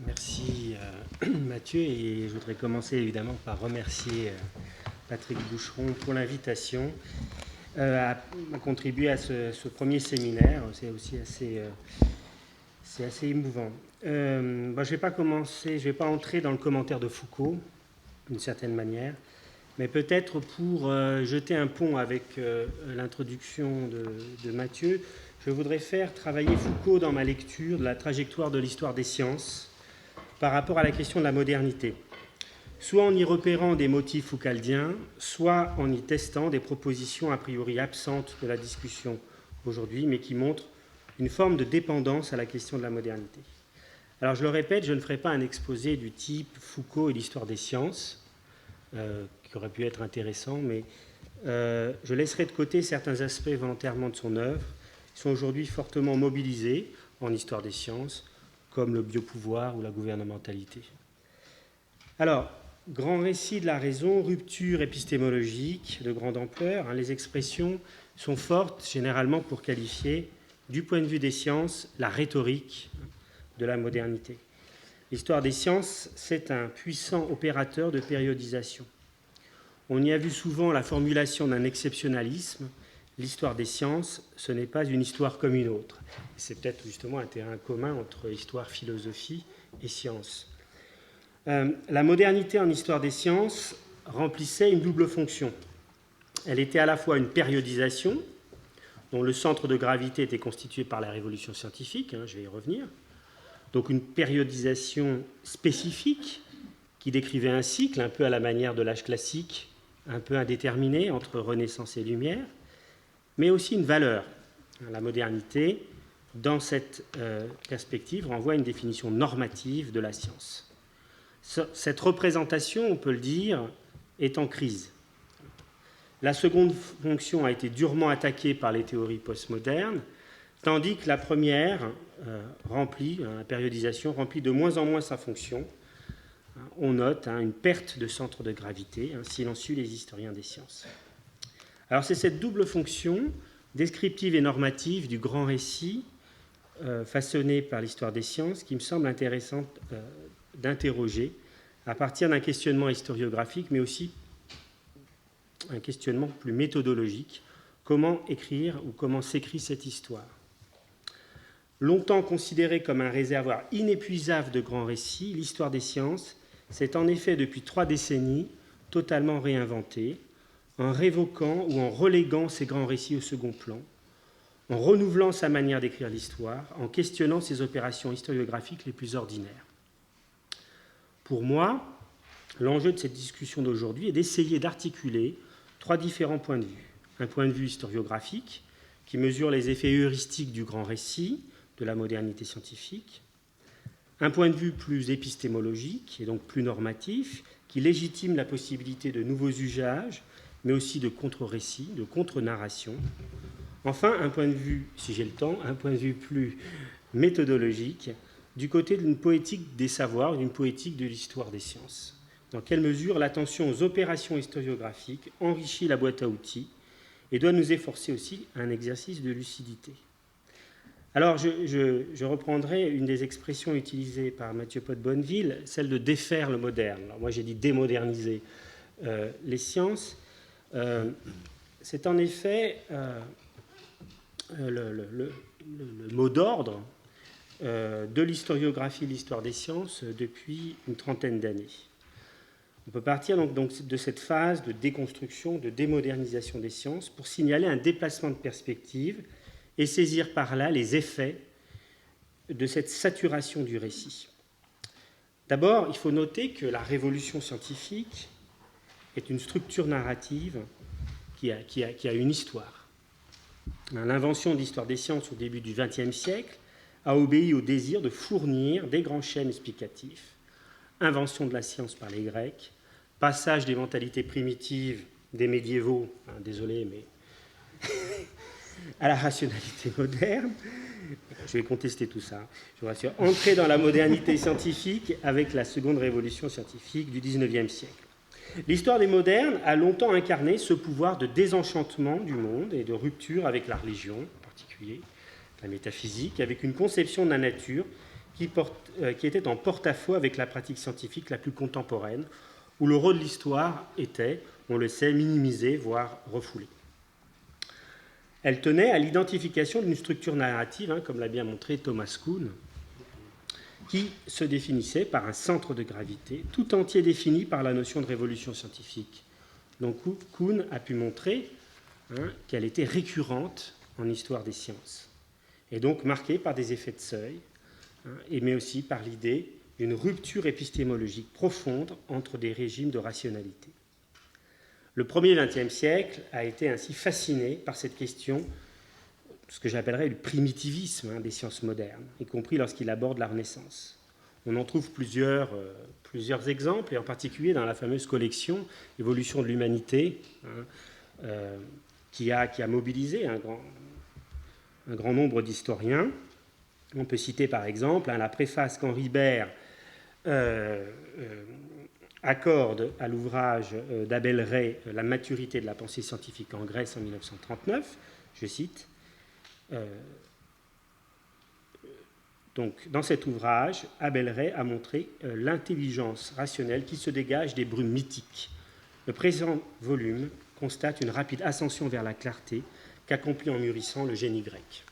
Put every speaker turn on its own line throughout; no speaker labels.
Merci Mathieu, et je voudrais commencer évidemment par remercier Patrick Boucheron pour l'invitation à contribuer à ce premier séminaire. C'est aussi assez émouvant. Je ne vais pas commencer, je ne vais pas entrer dans le commentaire de Foucault, d'une certaine manière, mais peut-être pour jeter un pont avec l'introduction de Mathieu, je voudrais faire travailler Foucault dans ma lecture de la trajectoire de l'histoire des sciences par rapport à la question de la modernité, soit en y repérant des motifs foucaldiens, soit en y testant des propositions a priori absentes de la discussion aujourd'hui, mais qui montrent une forme de dépendance à la question de la modernité. Alors je le répète, je ne ferai pas un exposé du type Foucault et l'histoire des sciences, qui aurait pu être intéressant, mais je laisserai de côté certains aspects volontairement de son œuvre, qui sont aujourd'hui fortement mobilisés en histoire des sciences, comme le biopouvoir ou la gouvernementalité. Alors, grand récit de la raison, rupture épistémologique de grande ampleur, les expressions sont fortes généralement pour qualifier, du point de vue des sciences, la rhétorique de la modernité. L'histoire des sciences, c'est un puissant opérateur de périodisation. On y a vu souvent la formulation d'un exceptionnalisme. L'histoire des sciences, ce n'est pas une histoire comme une autre. C'est peut-être justement un terrain commun entre histoire, philosophie et sciences. La modernité en histoire des sciences remplissait une double fonction. Elle était à la fois une périodisation, dont le centre de gravité était constitué par la révolution scientifique, je vais y revenir, donc une périodisation spécifique qui décrivait un cycle un peu à la manière de l'âge classique, un peu indéterminé entre Renaissance et Lumière, mais aussi une valeur. La modernité, dans cette perspective, renvoie à une définition normative de la science. Cette représentation, on peut le dire, est en crise. La seconde fonction a été durement attaquée par les théories postmodernes, tandis que la première la périodisation, remplit de moins en moins sa fonction. On note une perte de centre de gravité, s'il en suit les historiens des sciences. Alors c'est cette double fonction, descriptive et normative, du grand récit façonné par l'histoire des sciences, qui me semble intéressante d'interroger à partir d'un questionnement historiographique, mais aussi un questionnement plus méthodologique. Comment écrire ou comment s'écrit cette histoire ? Longtemps considérée comme un réservoir inépuisable de grands récits, l'histoire des sciences s'est en effet depuis 3 décennies totalement réinventée, en révoquant ou en reléguant ces grands récits au second plan, en renouvelant sa manière d'écrire l'histoire, en questionnant ses opérations historiographiques les plus ordinaires. Pour moi, l'enjeu de cette discussion d'aujourd'hui est d'essayer d'articuler 3 différents points de vue. Un point de vue historiographique, qui mesure les effets heuristiques du grand récit, de la modernité scientifique. Un point de vue plus épistémologique, et donc plus normatif, qui légitime la possibilité de nouveaux usages, mais aussi de contre-récits, de contre-narration. Enfin, un point de vue, si j'ai le temps, un point de vue plus méthodologique, du côté d'une poétique des savoirs, d'une poétique de l'histoire des sciences. Dans quelle mesure l'attention aux opérations historiographiques enrichit la boîte à outils et doit nous efforcer aussi un exercice de lucidité. Alors, je reprendrai une des expressions utilisées par Mathieu Pot-Bonneville, celle de défaire le moderne. Alors, moi, j'ai dit démoderniser les sciences. C'est en effet le mot d'ordre de l'historiographie de l'histoire des sciences depuis une trentaine d'années. On peut partir donc de cette phase de déconstruction, de démodernisation des sciences pour signaler un déplacement de perspective et saisir par là les effets de cette saturation du récit. D'abord, il faut noter que la révolution scientifique est une structure narrative qui a une histoire. L'invention de l'histoire des sciences au début du XXe siècle a obéi au désir de fournir des grands schèmes explicatifs. Invention de la science par les Grecs, passage des mentalités primitives des médiévaux, désolé, mais à la rationalité moderne. Je vais contester tout ça, je vous rassure. Entrer dans la modernité scientifique avec la seconde révolution scientifique du XIXe siècle. L'histoire des modernes a longtemps incarné ce pouvoir de désenchantement du monde et de rupture avec la religion, en particulier la métaphysique, avec une conception de la nature qui était en porte-à-faux avec la pratique scientifique la plus contemporaine, où le rôle de l'histoire était, on le sait, minimisé, voire refoulé. Elle tenait à l'identification d'une structure narrative, comme l'a bien montré Thomas Kuhn, qui se définissait par un centre de gravité, tout entier défini par la notion de révolution scientifique. Donc Kuhn a pu montrer qu'elle était récurrente en histoire des sciences, et donc marquée par des effets de seuil, mais aussi par l'idée d'une rupture épistémologique profonde entre des régimes de rationalité. Le premier XXe siècle a été ainsi fasciné par cette question, ce que j'appellerais le primitivisme des sciences modernes, y compris lorsqu'il aborde la Renaissance. On en trouve plusieurs exemples, et en particulier dans la fameuse collection « Évolution de l'humanité », qui a mobilisé un grand nombre d'historiens. On peut citer par exemple la préface qu'Henri Baird accorde à l'ouvrage d'Abel Ray « La maturité de la pensée scientifique en Grèce » en 1939. Je cite. Donc, dans cet ouvrage, Abel Ray a montré l'intelligence rationnelle qui se dégage des brumes mythiques. Le présent volume constate une rapide ascension vers la clarté qu'accomplit en mûrissant le génie grec.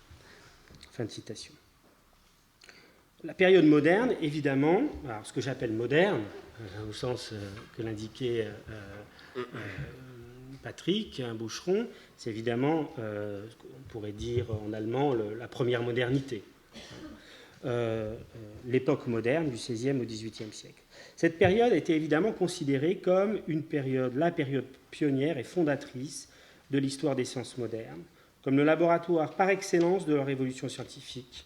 Fin de citation. La période moderne, évidemment, alors ce que j'appelle moderne, au sens que l'indiquait Patrick Boucheron, c'est évidemment, on pourrait dire en allemand, la première modernité. L'époque moderne du XVIe au XVIIIe siècle. Cette période était évidemment considérée comme la période pionnière et fondatrice de l'histoire des sciences modernes, comme le laboratoire par excellence de la révolution scientifique,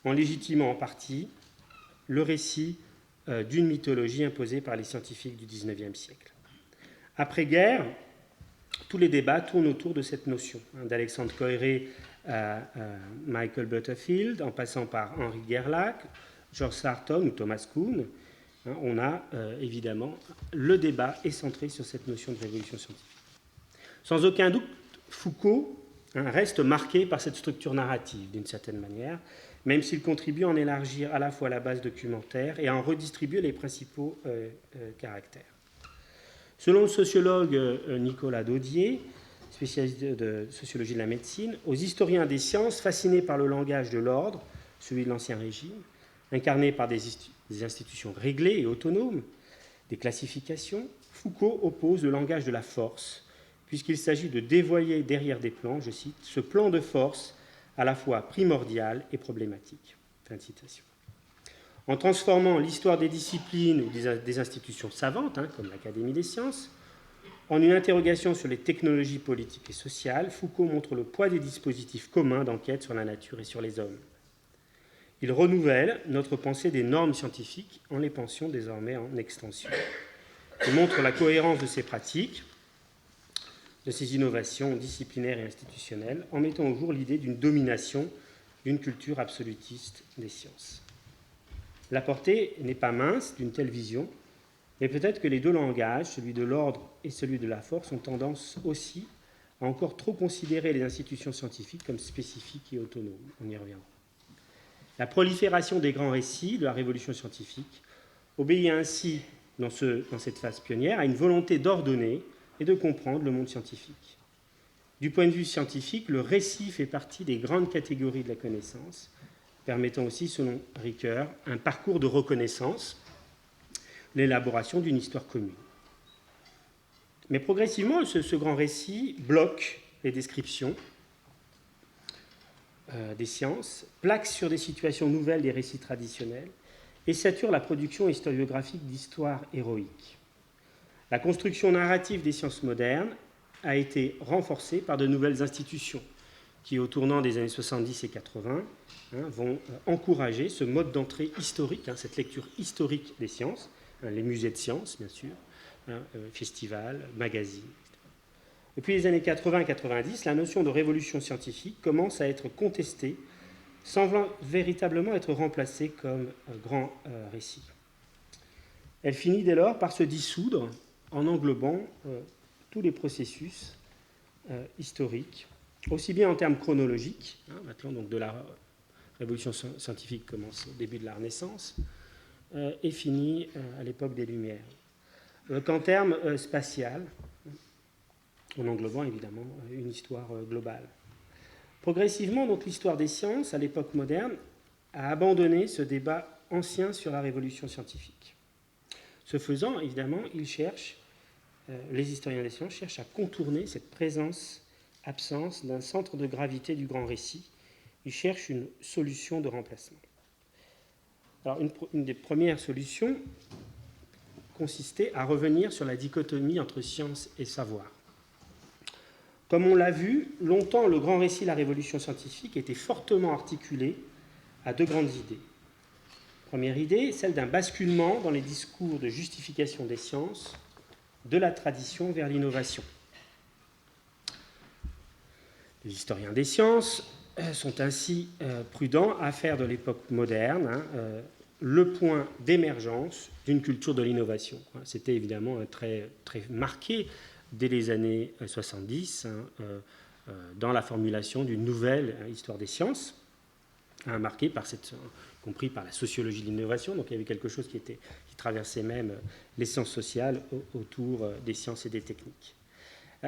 en légitimant en partie le récit d'une mythologie imposée par les scientifiques du XIXe siècle. Après-guerre, tous les débats tournent autour de cette notion, d'Alexandre Koyré à Michael Butterfield, en passant par Henri Gerlach, George Sarton ou Thomas Kuhn. On a évidemment, le débat est centré sur cette notion de révolution scientifique. Sans aucun doute, Foucault reste marqué par cette structure narrative, d'une certaine manière, même s'il contribue à en élargir à la fois la base documentaire et à en redistribuer les principaux caractères. Selon le sociologue Nicolas Daudier, spécialiste de sociologie de la médecine, aux historiens des sciences fascinés par le langage de l'ordre, celui de l'Ancien Régime, incarné par des institutions réglées et autonomes, des classifications, Foucault oppose le langage de la force, puisqu'il s'agit de dévoyer derrière des plans, je cite, ce plan de force à la fois primordial et problématique. Fin de citation. En transformant l'histoire des disciplines ou des institutions savantes, comme l'Académie des sciences, en une interrogation sur les technologies politiques et sociales, Foucault montre le poids des dispositifs communs d'enquête sur la nature et sur les hommes. Il renouvelle notre pensée des normes scientifiques en les pensant désormais en extension. Il montre la cohérence de ces pratiques, de ces innovations disciplinaires et institutionnelles, en mettant au jour l'idée d'une domination d'une culture absolutiste des sciences. La portée n'est pas mince d'une telle vision, mais peut-être que les deux langages, celui de l'ordre et celui de la force, ont tendance aussi à encore trop considérer les institutions scientifiques comme spécifiques et autonomes. On y reviendra. La prolifération des grands récits de la révolution scientifique obéit ainsi, dans cette phase pionnière, à une volonté d'ordonner et de comprendre le monde scientifique. Du point de vue scientifique, le récit fait partie des grandes catégories de la connaissance, permettant aussi, selon Ricoeur, un parcours de reconnaissance, l'élaboration d'une histoire commune. Mais progressivement, ce grand récit bloque les descriptions des sciences, plaque sur des situations nouvelles des récits traditionnels et sature la production historiographique d'histoires héroïques. La construction narrative des sciences modernes a été renforcée par de nouvelles institutions qui, au tournant des années 70 et 80, vont encourager ce mode d'entrée historique, cette lecture historique des sciences, les musées de sciences, bien sûr, festivals, magazines. Depuis les années 80-90, la notion de révolution scientifique commence à être contestée, semblant véritablement être remplacée comme grand récit. Elle finit dès lors par se dissoudre en englobant tous les processus historiques, aussi bien en termes chronologiques, maintenant donc de la révolution scientifique commence au début de la Renaissance et finit à l'époque des Lumières. Qu'en termes spatial, en englobant évidemment une histoire globale. Progressivement, donc, l'histoire des sciences, à l'époque moderne, a abandonné ce débat ancien sur la révolution scientifique. Ce faisant, évidemment, les historiens des sciences cherchent à contourner cette présence-absence d'un centre de gravité du grand récit. Ils cherchent une solution de remplacement. Alors, une des premières solutions consistait à revenir sur la dichotomie entre science et savoir. Comme on l'a vu, longtemps, le grand récit, la révolution scientifique, était fortement articulé à deux grandes idées. Première idée, celle d'un basculement dans les discours de justification des sciences, de la tradition vers l'innovation. Les historiens des sciences sont ainsi prudents à faire de l'époque moderne le point d'émergence d'une culture de l'innovation. C'était évidemment très, très marqué dès les années 70 dans la formulation d'une nouvelle histoire des sciences, marquée par compris par la sociologie de l'innovation. Donc il y avait quelque chose qui traversait même les sciences sociales autour des sciences et des techniques.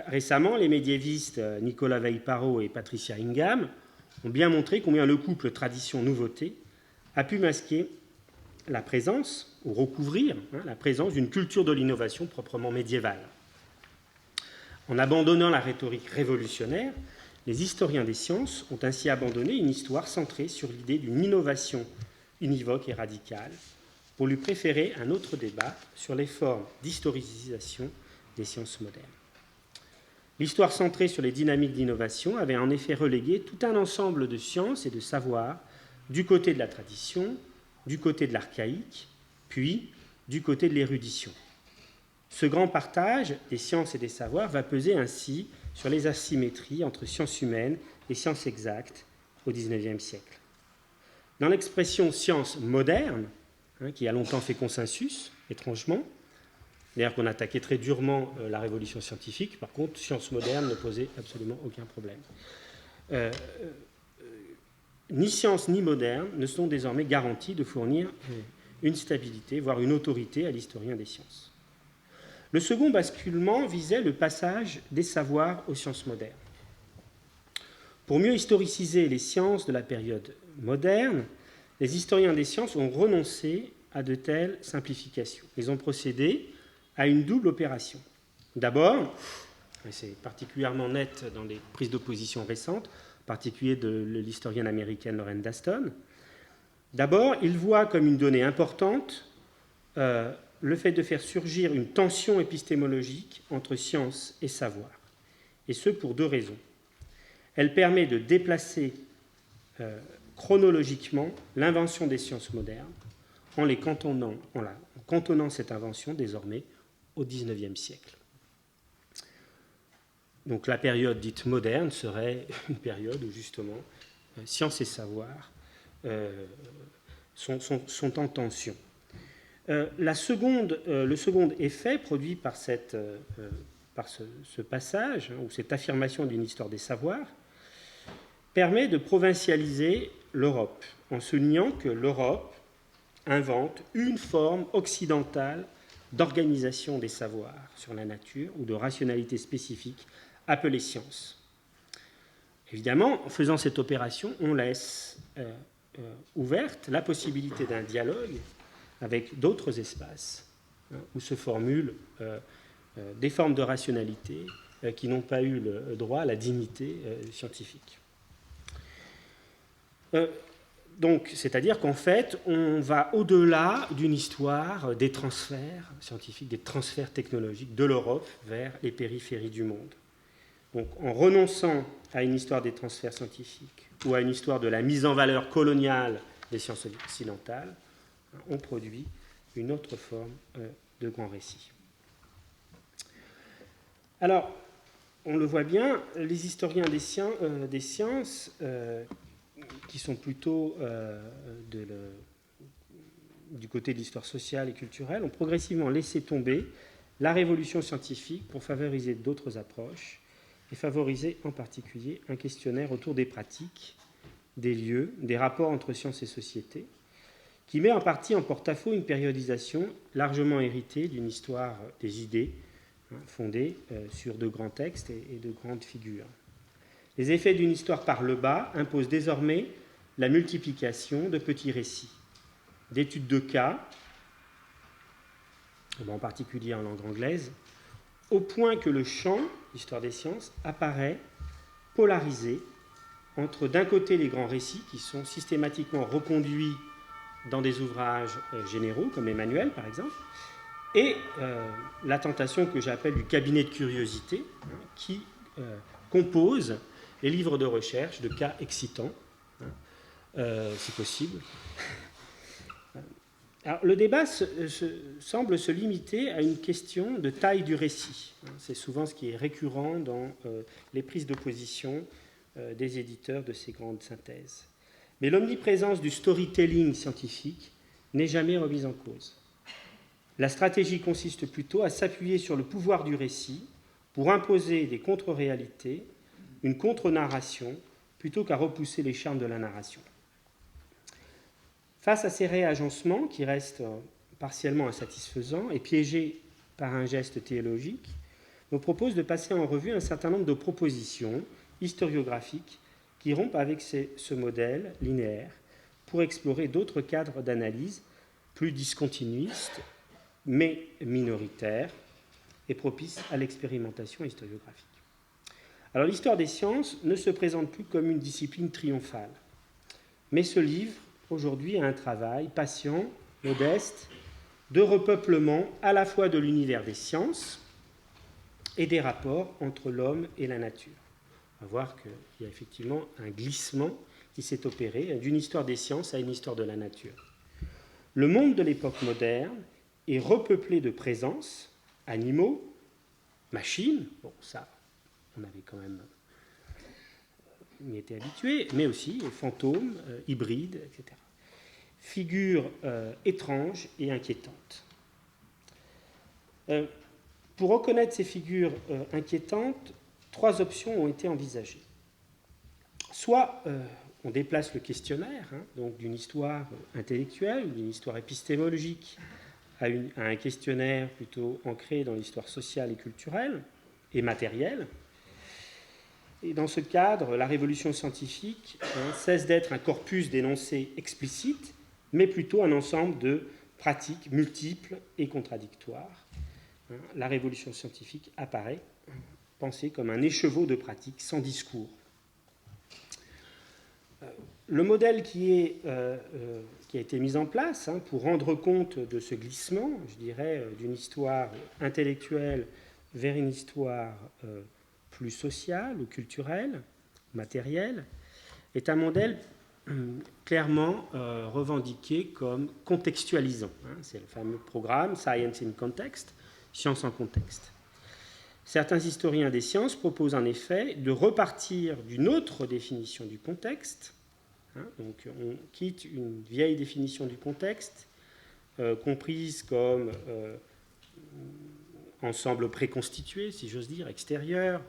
Récemment, les médiévistes Nicolas Veil-Parot et Patricia Ingham ont bien montré combien le couple tradition-nouveauté a pu masquer la présence, ou recouvrir la présence d'une culture de l'innovation proprement médiévale. En abandonnant la rhétorique révolutionnaire, les historiens des sciences ont ainsi abandonné une histoire centrée sur l'idée d'une innovation univoque et radicale, pour lui préférer un autre débat sur les formes d'historicisation des sciences modernes. L'histoire centrée sur les dynamiques d'innovation avait en effet relégué tout un ensemble de sciences et de savoirs du côté de la tradition, du côté de l'archaïque, puis du côté de l'érudition. Ce grand partage des sciences et des savoirs va peser ainsi sur les asymétries entre sciences humaines et sciences exactes au XIXe siècle. Dans l'expression science moderne, qui a longtemps fait consensus, étrangement, d'ailleurs qu'on attaquait très durement la révolution scientifique, par contre, science moderne ne posait absolument aucun problème. Ni science ni moderne ne sont désormais garantis de fournir une stabilité, voire une autorité à l'historien des sciences. Le second basculement visait le passage des savoirs aux sciences modernes. Pour mieux historiciser les sciences de la période moderne, les historiens des sciences ont renoncé à de telles simplifications. Ils ont procédé à une double opération. D'abord, et c'est particulièrement net dans les prises d'opposition récentes, en particulier de l'historienne américaine Lauren Daston, d'abord, ils voient comme une donnée importante le fait de faire surgir une tension épistémologique entre science et savoir, et ce pour deux raisons. Elle permet de déplacer chronologiquement l'invention des sciences modernes en cantonnant cette invention désormais au XIXe siècle. Donc la période dite moderne serait une période où justement science et savoir sont en tension. Le second effet produit par ce passage, ou cette affirmation d'une histoire des savoirs, permet de provincialiser l'Europe, en soulignant que l'Europe invente une forme occidentale d'organisation des savoirs sur la nature ou de rationalité spécifique appelée science. Évidemment, en faisant cette opération, on laisse ouverte la possibilité d'un dialogue avec d'autres espaces où se formulent des formes de rationalité qui n'ont pas eu le droit à la dignité scientifique. Donc, c'est-à-dire qu'en fait, on va au-delà d'une histoire des transferts scientifiques, des transferts technologiques de l'Europe vers les périphéries du monde. Donc, en renonçant à une histoire des transferts scientifiques ou à une histoire de la mise en valeur coloniale des sciences occidentales, on produit une autre forme de grand récit. Alors, on le voit bien, les historiens des sciences qui sont plutôt du côté de l'histoire sociale et culturelle, ont progressivement laissé tomber la révolution scientifique pour favoriser d'autres approches et favoriser en particulier un questionnaire autour des pratiques des lieux, des rapports entre sciences et société, qui met en partie en porte-à-faux une périodisation largement héritée d'une histoire des idées, fondée sur de grands textes et de grandes figures. Les effets d'une histoire par le bas imposent désormais la multiplication de petits récits, d'études de cas, en particulier en langue anglaise, au point que le champ, l'histoire des sciences, apparaît polarisé entre d'un côté les grands récits qui sont systématiquement reconduits dans des ouvrages généraux, comme les manuels par exemple, et la tentation que j'appelle du cabinet de curiosité, qui compose les livres de recherche de cas excitants, si possible. Alors, le débat semble se limiter à une question de taille du récit. C'est souvent ce qui est récurrent dans les prises de position des éditeurs de ces grandes synthèses. Mais l'omniprésence du storytelling scientifique n'est jamais remise en cause. La stratégie consiste plutôt à s'appuyer sur le pouvoir du récit pour imposer des contre-réalités, une contre-narration, plutôt qu'à repousser les charmes de la narration. Face à ces réagencements qui restent partiellement insatisfaisants et piégés par un geste théologique, je me propose de passer en revue un certain nombre de propositions historiographiques qui rompent avec ce modèle linéaire pour explorer d'autres cadres d'analyse plus discontinuistes, mais minoritaires et propices à l'expérimentation historiographique. Alors l'histoire des sciences ne se présente plus comme une discipline triomphale, mais se livre aujourd'hui à un travail patient, modeste, de repeuplement à la fois de l'univers des sciences et des rapports entre l'homme et la nature. On va voir qu'il y a effectivement un glissement qui s'est opéré d'une histoire des sciences à une histoire de la nature. Le monde de l'époque moderne est repeuplé de présences, animaux, machines, bon ça, on avait quand même y été habitué, mais aussi fantômes, hybrides, etc. Figures étranges et inquiétantes. Pour reconnaître ces figures inquiétantes, 3 options ont été envisagées. Soit on déplace le questionnaire, donc d'une histoire intellectuelle ou d'une histoire épistémologique à un questionnaire plutôt ancré dans l'histoire sociale et culturelle et matérielle. Et dans ce cadre, la révolution scientifique cesse d'être un corpus d'énoncés explicites, mais plutôt un ensemble de pratiques multiples et contradictoires. La révolution scientifique apparaît pensée comme un écheveau de pratiques sans discours. Le modèle qui a été mis en place pour rendre compte de ce glissement, je dirais, d'une histoire intellectuelle vers une histoire plus sociale ou culturelle, matérielle, est un modèle clairement revendiqué comme contextualisant. C'est le fameux programme Science in Context, science en contexte. Certains historiens des sciences proposent en effet de repartir d'une autre définition du contexte. Donc on quitte une vieille définition du contexte, comprise comme ensemble préconstitué, si j'ose dire, extérieur,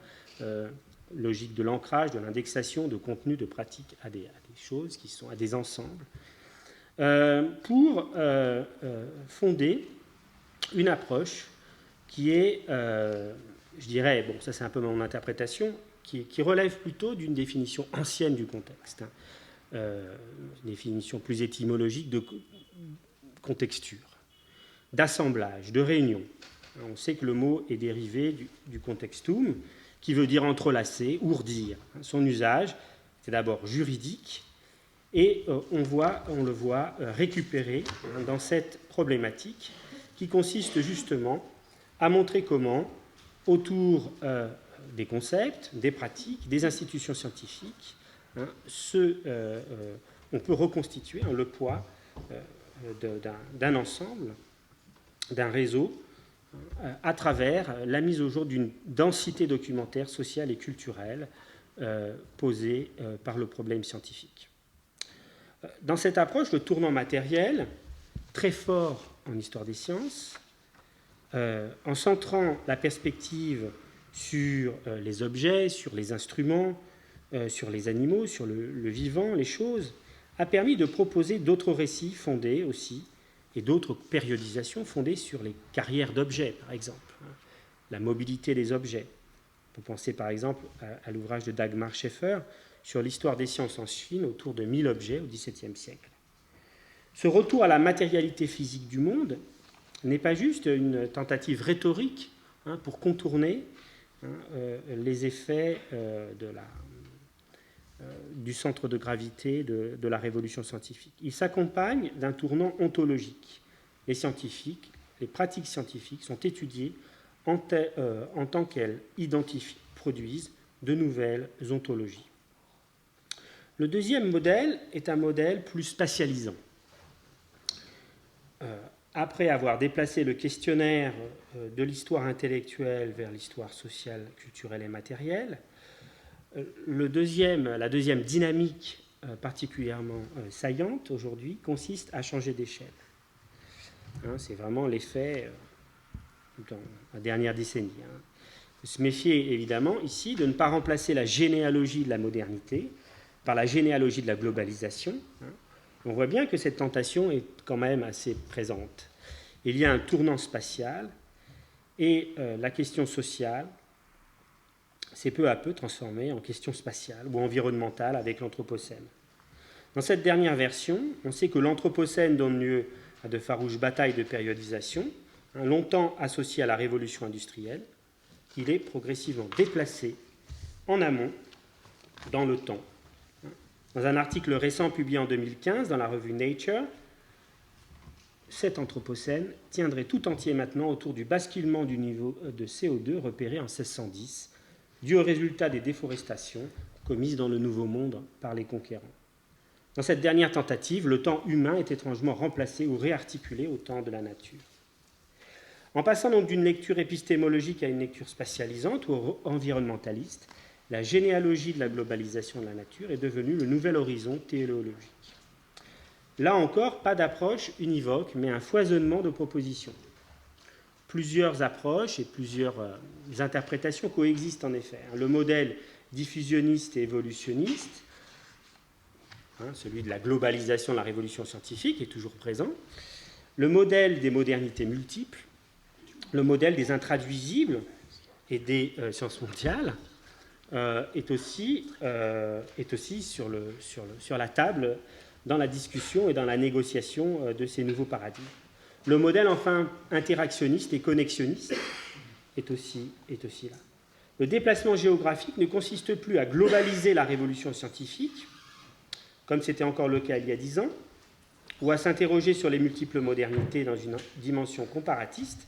logique de l'ancrage, de l'indexation, de contenu, de pratique à des choses qui sont à des ensembles, pour fonder une approche qui est, je dirais, bon, ça c'est un peu mon interprétation, qui relève plutôt d'une définition ancienne du contexte, une définition plus étymologique de contexture, d'assemblage, de réunion. On sait que le mot est dérivé du contextum, qui veut dire entrelacer, ourdir. Son usage, c'est d'abord juridique, et on le voit récupéré dans cette problématique qui consiste justement à montrer comment, autour des concepts, des pratiques, des institutions scientifiques, on peut reconstituer le poids d'un ensemble, d'un réseau, à travers la mise au jour d'une densité documentaire, sociale et culturelle posée par le problème scientifique. Dans cette approche, le tournant matériel, très fort en histoire des sciences, en centrant la perspective sur les objets, sur les instruments, sur les animaux, sur le vivant, les choses, a permis de proposer d'autres récits fondés aussi, et d'autres périodisations fondées sur les carrières d'objets, par exemple, la mobilité des objets. On peut penser par exemple à l'ouvrage de Dagmar Scheffer sur l'histoire des sciences en Chine autour de 1000 objets au XVIIe siècle. Ce retour à la matérialité physique du monde n'est pas juste une tentative rhétorique pour contourner les effets du centre de gravité de la révolution scientifique. Il s'accompagne d'un tournant ontologique. Les scientifiques, les pratiques scientifiques sont étudiées en tant qu'elles identifient, produisent de nouvelles ontologies. Le deuxième modèle est un modèle plus spatialisant. Après avoir déplacé le questionnaire de l'histoire intellectuelle vers l'histoire sociale, culturelle et matérielle, la deuxième dynamique particulièrement saillante aujourd'hui consiste à changer d'échelle. C'est vraiment l'effet dans la dernière décennie. Il faut se méfier évidemment ici de ne pas remplacer la généalogie de la modernité par la généalogie de la globalisation. On voit bien que cette tentation est quand même assez présente. Il y a un tournant spatial et la question sociale s'est peu à peu transformée en question spatiale ou environnementale avec l'Anthropocène. Dans cette dernière version, on sait que l'Anthropocène donne lieu à de farouches batailles de périodisation, longtemps associées à la révolution industrielle. Il est progressivement déplacé en amont dans le temps. Dans un article récent publié en 2015 dans la revue Nature, cet Anthropocène tiendrait tout entier maintenant autour du basculement du niveau de CO2 repéré en 1610, dû au résultat des déforestations commises dans le Nouveau Monde par les conquérants. Dans cette dernière tentative, le temps humain est étrangement remplacé ou réarticulé au temps de la nature. En passant donc d'une lecture épistémologique à une lecture spatialisante ou environnementaliste, la généalogie de la globalisation de la nature est devenue le nouvel horizon téléologique. Là encore, pas d'approche univoque, mais un foisonnement de propositions. Plusieurs approches et plusieurs interprétations coexistent en effet. Le modèle diffusionniste et évolutionniste, celui de la globalisation de la révolution scientifique, est toujours présent. Le modèle des modernités multiples, le modèle des intraduisibles et des sciences mondiales est aussi sur la table dans la discussion et dans la négociation de ces nouveaux paradigmes. Le modèle, enfin, interactionniste et connexionniste est aussi là. Le déplacement géographique ne consiste plus à globaliser la révolution scientifique, comme c'était encore le cas il y a 10 ans, ou à s'interroger sur les multiples modernités dans une dimension comparatiste,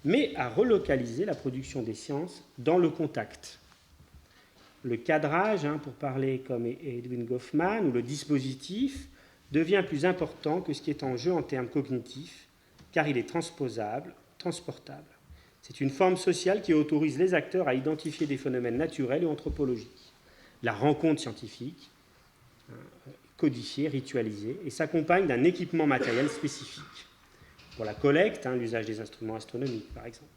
mais à relocaliser la production des sciences dans le contact. Le cadrage, pour parler comme Edwin Goffman, ou le dispositif, devient plus important que ce qui est en jeu en termes cognitifs, car il est transposable, transportable. C'est une forme sociale qui autorise les acteurs à identifier des phénomènes naturels et anthropologiques. La rencontre scientifique, codifiée, ritualisée, et s'accompagne d'un équipement matériel spécifique. Pour la collecte, l'usage des instruments astronomiques, par exemple,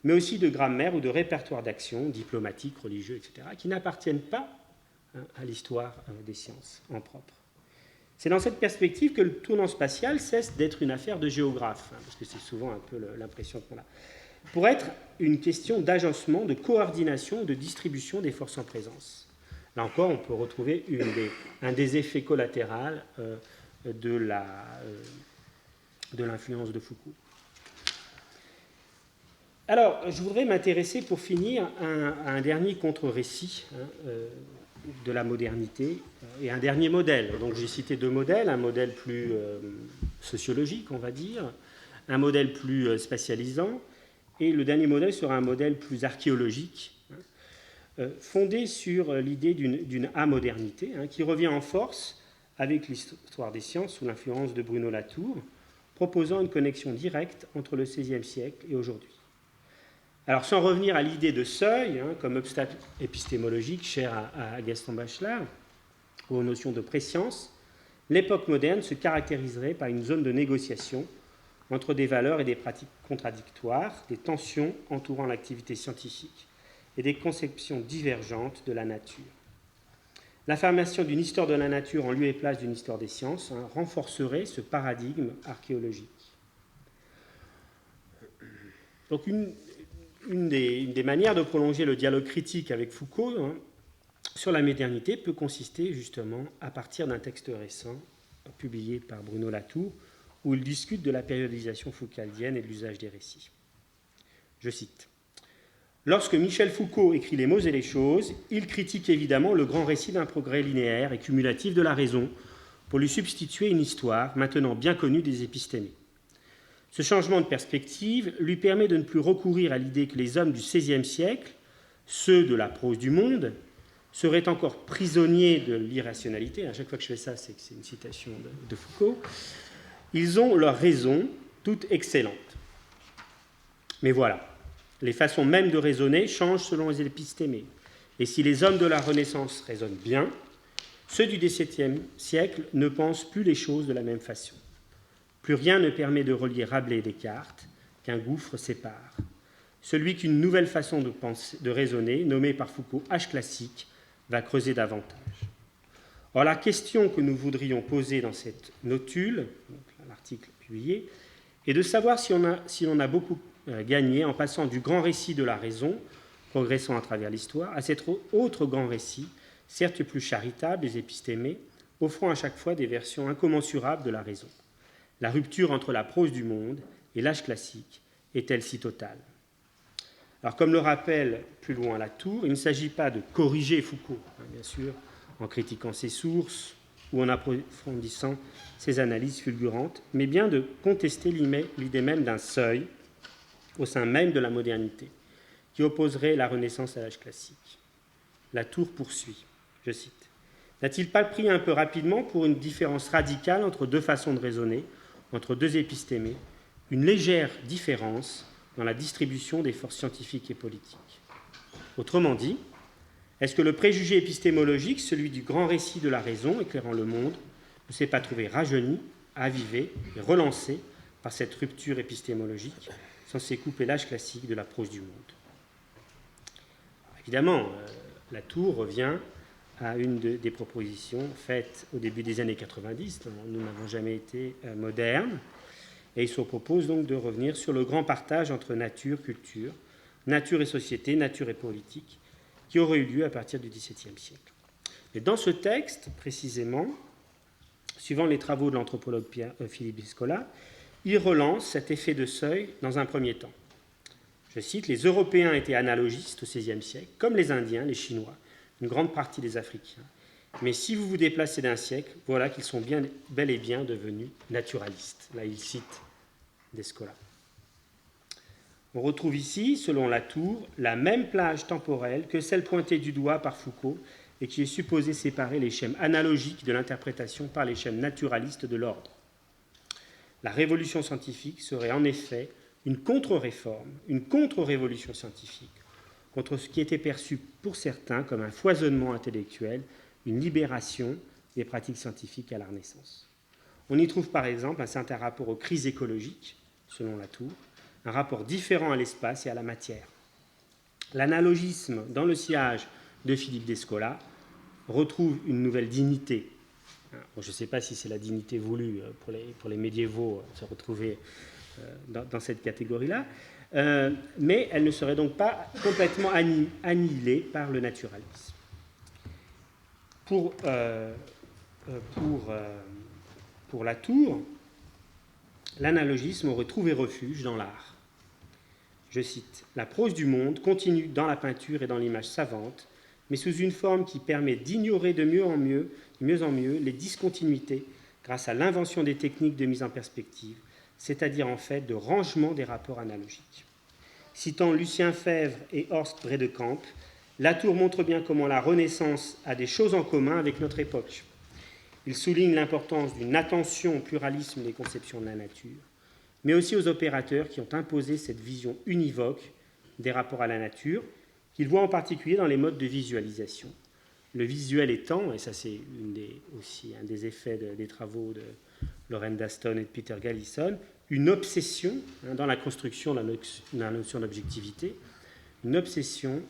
mais aussi de grammaire ou de répertoire d'action, diplomatiques, religieux, etc., qui n'appartiennent pas à l'histoire des sciences en propre. C'est dans cette perspective que le tournant spatial cesse d'être une affaire de géographe, parce que c'est souvent un peu l'impression qu'on a, pour être une question d'agencement, de coordination, de distribution des forces en présence. Là encore, on peut retrouver un des effets collatéraux de l'influence de Foucault. Alors, je voudrais m'intéresser, pour finir, à un dernier contre-récit de la modernité et un dernier modèle. Donc, j'ai cité deux modèles, un modèle plus sociologique, on va dire, un modèle plus spatialisant, et le dernier modèle sera un modèle plus archéologique, fondé sur l'idée d'une amodernité, qui revient en force avec l'histoire des sciences sous l'influence de Bruno Latour, proposant une connexion directe entre le XVIe siècle et aujourd'hui. Alors, sans revenir à l'idée de seuil, comme obstacle épistémologique cher à Gaston Bachelard, ou aux notions de préscience, l'époque moderne se caractériserait par une zone de négociation entre des valeurs et des pratiques contradictoires, des tensions entourant l'activité scientifique et des conceptions divergentes de la nature. L'affirmation d'une histoire de la nature en lieu et place d'une histoire des sciences renforcerait ce paradigme archéologique. Donc une des manières de prolonger le dialogue critique avec Foucault sur la modernité peut consister justement à partir d'un texte récent publié par Bruno Latour où il discute de la périodisation foucaldienne et de l'usage des récits. Je cite. Lorsque Michel Foucault écrit Les mots et les choses, il critique évidemment le grand récit d'un progrès linéaire et cumulatif de la raison pour lui substituer une histoire maintenant bien connue des épistémés. Ce changement de perspective lui permet de ne plus recourir à l'idée que les hommes du XVIe siècle, ceux de la prose du monde, seraient encore prisonniers de l'irrationalité. À chaque fois que je fais ça, c'est que c'est une citation de Foucault. Ils ont leur raison, toute excellente. Mais voilà. Les façons mêmes de raisonner changent selon les épistémés. Et si les hommes de la Renaissance raisonnent bien, ceux du XVIIe siècle ne pensent plus les choses de la même façon. Plus rien ne permet de relier Rabelais et Descartes, qu'un gouffre sépare. Celui qu'une nouvelle façon de raisonner, nommée par Foucault H classique, va creuser davantage. Or, la question que nous voudrions poser dans cette notule, l'article publié, est de savoir si on a beaucoup gagné en passant du grand récit de la raison, progressant à travers l'histoire, à cet autre grand récit, certes plus charitable, des épistémés, offrant à chaque fois des versions incommensurables de la raison. La rupture entre la prose du monde et l'âge classique est-elle si totale? Alors, comme le rappelle plus loin Latour, il ne s'agit pas de corriger Foucault, bien sûr, en critiquant ses sources ou en approfondissant ses analyses fulgurantes, mais bien de contester l'idée même d'un seuil au sein même de la modernité, qui opposerait la Renaissance à l'âge classique. Latour poursuit, je cite, « N'a-t-il pas pris un peu rapidement pour une différence radicale entre deux façons de raisonner, entre deux épistémés, une légère différence dans la distribution des forces scientifiques et politiques. Autrement dit, est-ce que le préjugé épistémologique, celui du grand récit de la raison éclairant le monde, ne s'est pas trouvé rajeuni, avivé et relancé par cette rupture épistémologique, censée couper l'âge classique de la prose du monde? Alors, évidemment, Latour revient à une des propositions faites au début des années 90. Nous n'avons jamais été modernes. Et il se propose donc de revenir sur le grand partage entre nature, culture, nature et société, nature et politique, qui aurait eu lieu à partir du XVIIe siècle. Et dans ce texte, précisément, suivant les travaux de l'anthropologue Philippe Descola, il relance cet effet de seuil dans un premier temps. Je cite, « Les Européens étaient analogistes au XVIe siècle, comme les Indiens, les Chinois, une grande partie des Africains. Mais si vous vous déplacez d'un siècle, voilà qu'ils sont bel et bien devenus naturalistes. » Là, il cite Descola. On retrouve ici, selon Latour, la même plage temporelle que celle pointée du doigt par Foucault et qui est supposée séparer les schèmes analogiques de l'interprétation par les schèmes naturalistes de l'ordre. La révolution scientifique serait en effet une contre-réforme, une contre-révolution scientifique, contre ce qui était perçu pour certains comme un foisonnement intellectuel, une libération des pratiques scientifiques à la Renaissance. On y trouve par exemple un certain rapport aux crises écologiques, selon Latour, un rapport différent à l'espace et à la matière. L'analogisme dans le sillage de Philippe Descola retrouve une nouvelle dignité. Bon, je ne sais pas si c'est la dignité voulue pour les médiévaux se retrouver dans cette catégorie-là, mais elle ne serait donc pas complètement annihilée par le naturalisme. Pour Latour, l'analogisme aurait trouvé refuge dans l'art. Je cite, « La prose du monde continue dans la peinture et dans l'image savante, mais sous une forme qui permet d'ignorer de mieux en mieux les discontinuités grâce à l'invention des techniques de mise en perspective, c'est-à-dire en fait de rangement des rapports analogiques. » Citant Lucien Febvre et Horst Bredekamp, Latour montre bien comment la Renaissance a des choses en commun avec notre époque. Il souligne l'importance d'une attention au pluralisme des conceptions de la nature, mais aussi aux opérateurs qui ont imposé cette vision univoque des rapports à la nature, qu'il voit en particulier dans les modes de visualisation. Le visuel étant, et ça c'est aussi un des effets des travaux de Lorraine Daston et de Peter Gallison, une obsession dans la construction de la notion d'objectivité, une obsession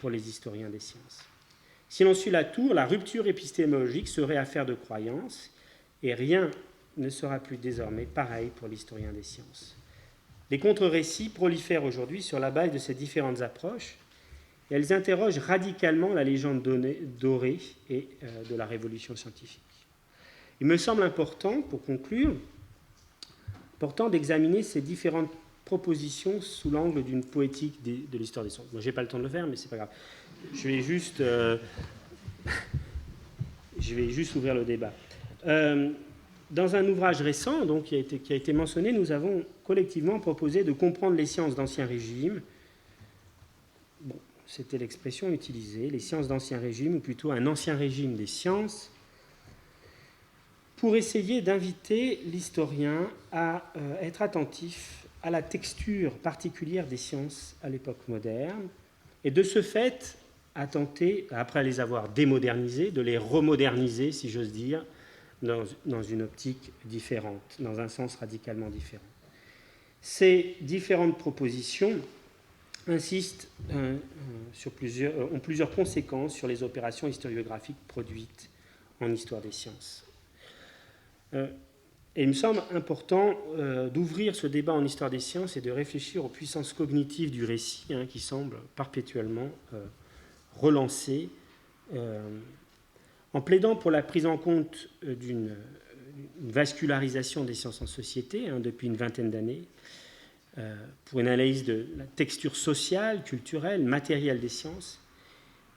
pour les historiens des sciences. Si l'on suit Latour, la rupture épistémologique serait affaire de croyance, et rien ne sera plus désormais pareil pour l'historien des sciences. Les contre-récits prolifèrent aujourd'hui sur la base de ces différentes approches, et elles interrogent radicalement la légende dorée et de la révolution scientifique. Il me semble important, pour conclure, d'examiner ces différentes propositions sous l'angle d'une poétique de l'histoire des sciences. Moi, je n'ai pas le temps de le faire, mais ce n'est pas grave. Je vais juste ouvrir le débat. Dans un ouvrage récent donc, qui a été mentionné, nous avons collectivement proposé de comprendre les sciences d'Ancien Régime. Bon, c'était l'expression utilisée, les sciences d'Ancien Régime, ou plutôt un Ancien Régime des sciences, pour essayer d'inviter l'historien à être attentif à la texture particulière des sciences à l'époque moderne, et de ce fait à tenter, après les avoir démodernisées, de les remoderniser, si j'ose dire, dans une optique différente, dans un sens radicalement différent. Ces différentes propositions insistent ont plusieurs conséquences sur les opérations historiographiques produites en histoire des sciences. Et il me semble important d'ouvrir ce débat en histoire des sciences et de réfléchir aux puissances cognitives du récit, qui semblent perpétuellement relancées, en plaidant pour la prise en compte d'une vascularisation des sciences en société depuis une vingtaine d'années, pour une analyse de la texture sociale, culturelle, matérielle des sciences.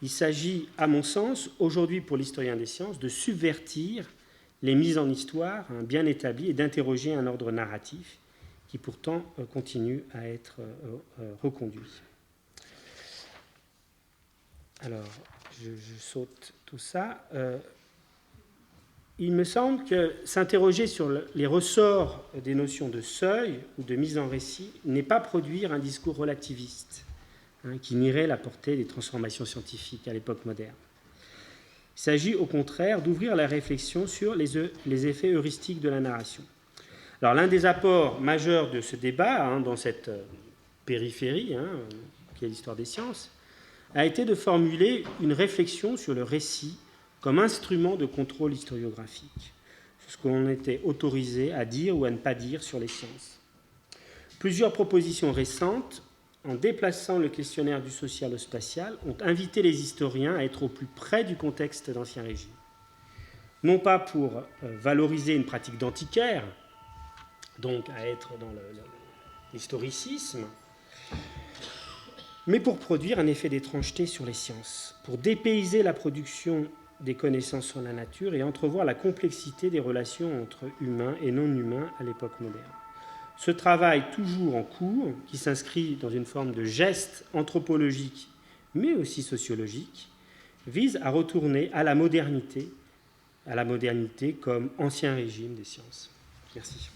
Il s'agit, à mon sens, aujourd'hui pour l'historien des sciences, de subvertir les mises en histoire bien établies et d'interroger un ordre narratif qui pourtant continue à être reconduit. Alors, je saute tout ça. Il me semble que s'interroger sur les ressorts des notions de seuil ou de mise en récit n'est pas produire un discours relativiste qui nierait la portée des transformations scientifiques à l'époque moderne. Il s'agit au contraire d'ouvrir la réflexion sur les effets heuristiques de la narration. Alors l'un des apports majeurs de ce débat, dans cette périphérie, qui est l'histoire des sciences, a été de formuler une réflexion sur le récit comme instrument de contrôle historiographique, sur ce qu'on était autorisé à dire ou à ne pas dire sur les sciences. Plusieurs propositions récentes, en déplaçant le questionnaire du social au spatial, ont invité les historiens à être au plus près du contexte d'Ancien Régime. Non pas pour valoriser une pratique d'antiquaire, donc à être dans l'historicisme, mais pour produire un effet d'étrangeté sur les sciences, pour dépayser la production des connaissances sur la nature et entrevoir la complexité des relations entre humains et non-humains à l'époque moderne. Ce travail toujours en cours, qui s'inscrit dans une forme de geste anthropologique, mais aussi sociologique, vise à retourner à la modernité comme ancien régime des sciences. Merci.